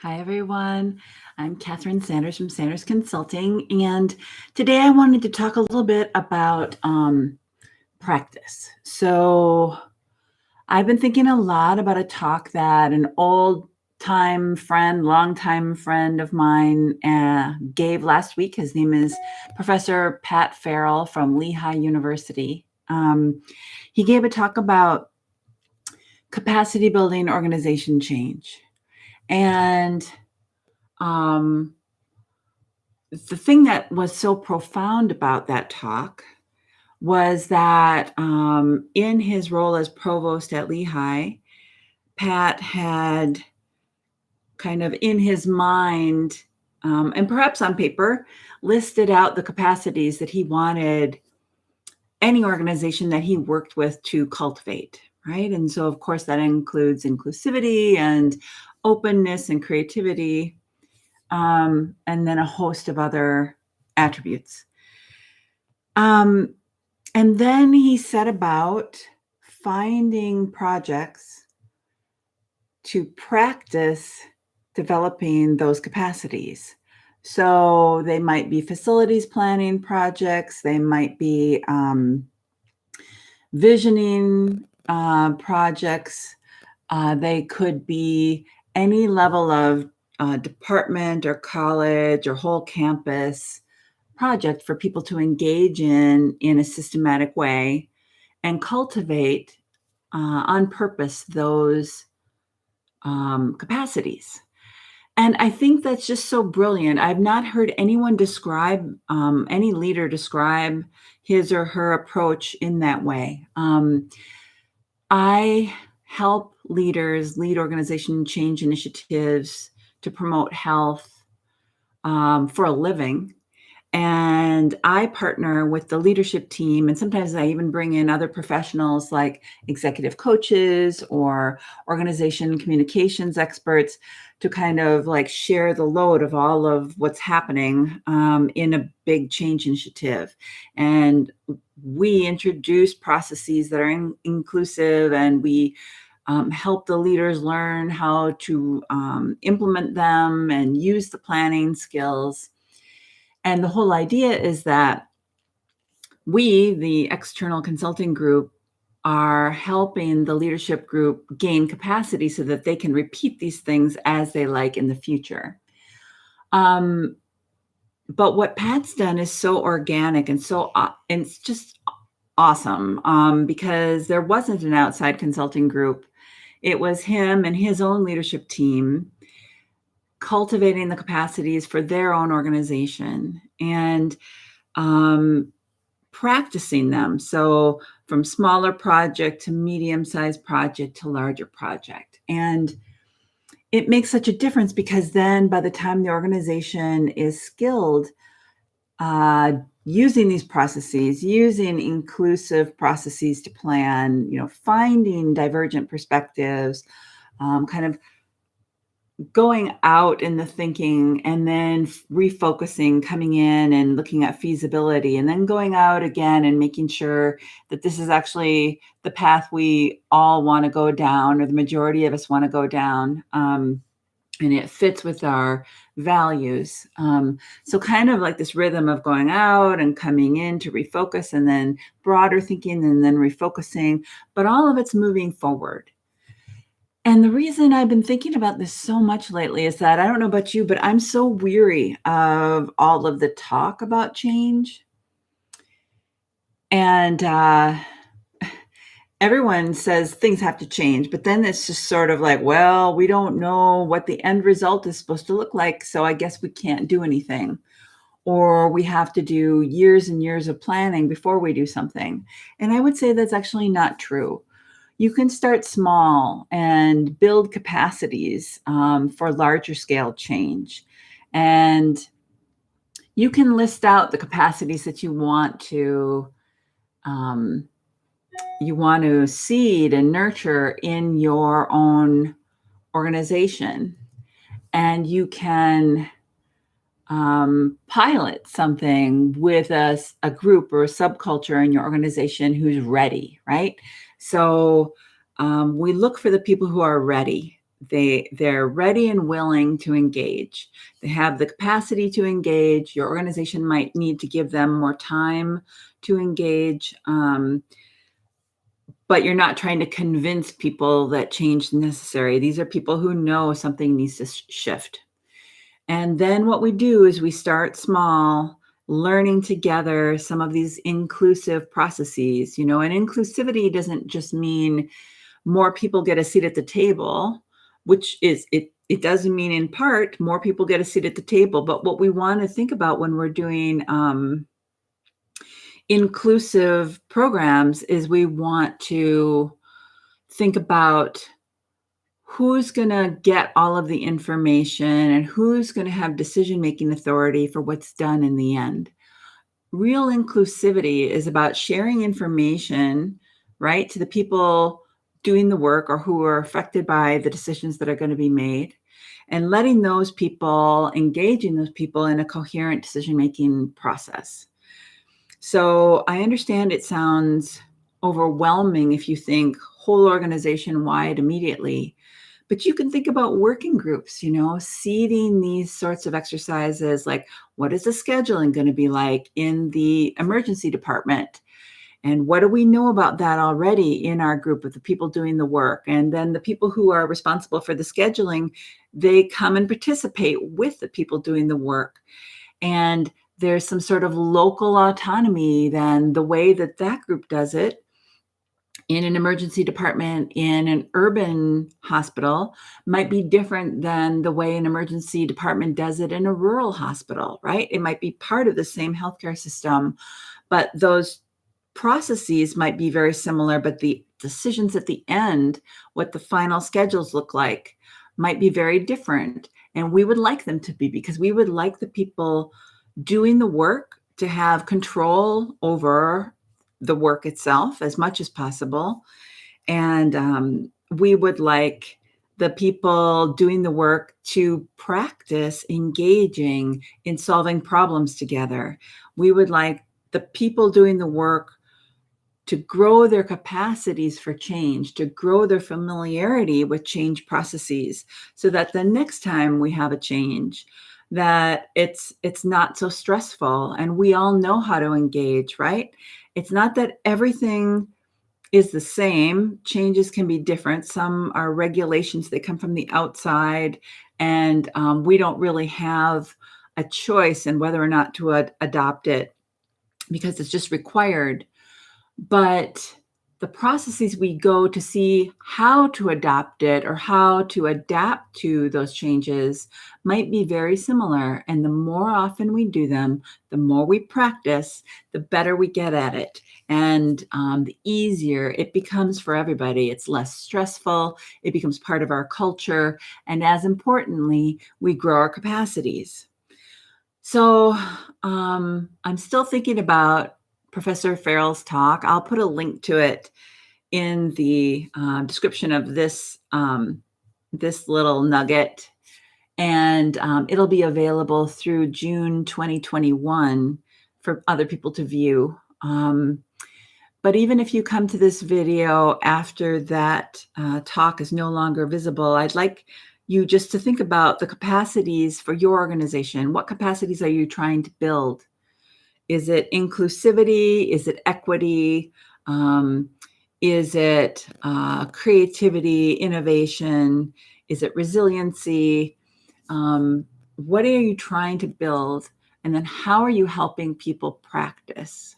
Hi, everyone. I'm Katherine Sanders from Sanders Consulting, and today I wanted to talk a little bit about practice. So I've been thinking a lot about a talk that an old-time friend, long-time friend of mine gave last week. His name is Professor Pat Farrell from Lehigh University. He gave a talk about capacity building organization change. And the thing that was so profound about that talk was that in his role as provost at Lehigh, Pat had kind of in his mind, and perhaps on paper, listed out the capacities that he wanted any organization that he worked with to cultivate, right? And so, of course, that includes inclusivity and openness and creativity, and then a host of other attributes. And then he set about finding projects to practice developing those capacities. So they might be facilities planning projects, they might be visioning projects, they could be any level of department or college or whole campus project for people to engage in a systematic way and cultivate on purpose those capacities. And I think that's just so brilliant. I've not heard anyone describe, any leader describe his or her approach in that way. I help leaders lead organization change initiatives to promote health for a living. And I partner with the leadership team, and sometimes I even bring in other professionals like executive coaches or organization communications experts to kind of like share the load of all of what's happening in a big change initiative. And we introduce processes that are inclusive, and we help the leaders learn how to implement them and use the planning skills. And the whole idea is that we, the external consulting group, are helping the leadership group gain capacity so that they can repeat these things as they like in the future. But what Pat's done is so organic and and it's just awesome because there wasn't an outside consulting group. It was him and his own leadership team cultivating the capacities for their own organization and practicing them. So from smaller project to medium-sized project to larger project. And it makes such a difference because then by the time the organization is skilled using these processes, using inclusive processes to plan, finding divergent perspectives, kind of going out in the thinking and then refocusing, coming in and looking at feasibility, and then going out again and making sure that this is actually the path we all want to go down, or the majority of us want to go down, and it fits with our values. So kind of like this rhythm of going out and coming in to refocus, and then broader thinking, and then refocusing, but all of it's moving forward. And the reason I've been thinking about this so much lately is that I don't know about you, but I'm so weary of all of the talk about change. And everyone says things have to change, but then it's just sort of like, well, we don't know what the end result is supposed to look like, so I guess we can't do anything. Or we have to do years and years of planning before we do something. And I would say that's actually not true. You can start small and build capacities for larger scale change. And you can list out the capacities that you want to seed and nurture in your own organization. And you can pilot something with a group or a subculture in your organization who's ready, right? So we look for the people who are ready. they're ready and willing to engage. They have the capacity to engage. Your organization might need to give them more time to engage, but you're not trying to convince people that change is necessary. These are people who know something needs to shift. And then what we do is we start small, learning together some of these inclusive processes, and inclusivity doesn't just mean more people get a seat at the table, which is it does mean in part more people get a seat at the table. But what we want to think about when we're doing inclusive programs is we want to think about who's going to get all of the information and who's going to have decision-making authority for what's done in the end. Real inclusivity is about sharing information, right, to the people doing the work or who are affected by the decisions that are going to be made, and letting those people, engaging those people in a coherent decision-making process. So I understand it sounds overwhelming if you think whole organization wide immediately, but you can think about working groups, seeding these sorts of exercises, like what is the scheduling going to be like in the emergency department? And what do we know about that already in our group of the people doing the work? And then the people who are responsible for the scheduling, they come and participate with the people doing the work. And there's some sort of local autonomy then the way that group does it in an emergency department in an urban hospital might be different than the way an emergency department does it in a rural hospital, right? It might be part of the same healthcare system, but those processes might be very similar, but the decisions at the end, what the final schedules look like, might be very different. And we would like them to be, because we would like the people doing the work to have control over the work itself as much as possible. And we would like the people doing the work to practice engaging in solving problems together. We would like the people doing the work to grow their capacities for change, to grow their familiarity with change processes, so that the next time we have a change, that it's not so stressful and we all know how to engage, right? It's not that everything is the same. Changes can be different. Some are regulations that come from the outside, and we don't really have a choice in whether or not to adopt it because it's just required. But the processes we go to see how to adopt it or how to adapt to those changes might be very similar. And the more often we do them, the more we practice, the better we get at it. And the easier it becomes for everybody. It's less stressful. It becomes part of our culture. And as importantly, we grow our capacities. So I'm still thinking about Professor Farrell's talk. I'll put a link to it in the description of this little nugget, and it'll be available through June 2021 for other people to view. But even if you come to this video after that talk is no longer visible, I'd like you just to think about the capacities for your organization. What capacities are you trying to build? Is it inclusivity? Is it equity? Is it creativity, innovation? Is it resiliency? What are you trying to build? And then how are you helping people practice?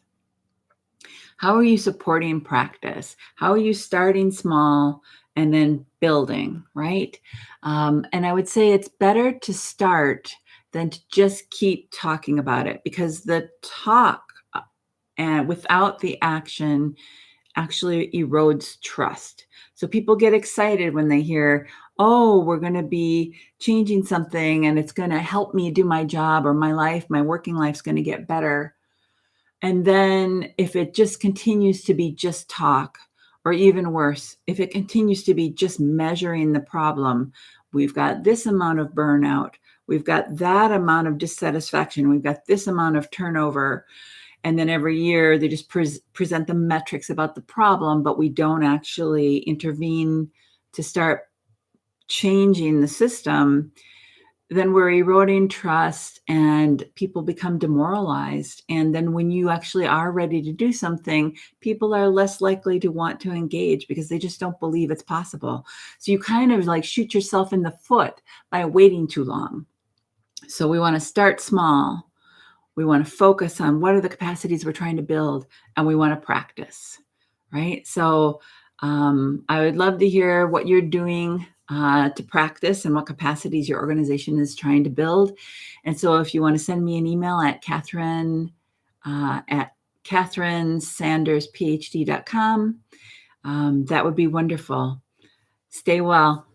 How are you supporting practice? How are you starting small and then building, right? And I would say it's better to start than to just keep talking about it, because the talk and without the action actually erodes trust. So people get excited when they hear, oh, we're going to be changing something and it's going to help me do my job, or my working life's going to get better. And then if it just continues to be just talk, or even worse, if it continues to be just measuring the problem, we've got this amount of burnout, we've got that amount of dissatisfaction, we've got this amount of turnover. And then every year they just present the metrics about the problem, but we don't actually intervene to start changing the system, then we're eroding trust and people become demoralized. And then when you actually are ready to do something, people are less likely to want to engage because they just don't believe it's possible. So you kind of like shoot yourself in the foot by waiting too long. So we want to start small. We want to focus on what are the capacities we're trying to build, and we want to practice, right? So I would love to hear what you're doing to practice and what capacities your organization is trying to build. And so if you want to send me an email at katherinesandersphd.com, that would be wonderful. Stay well.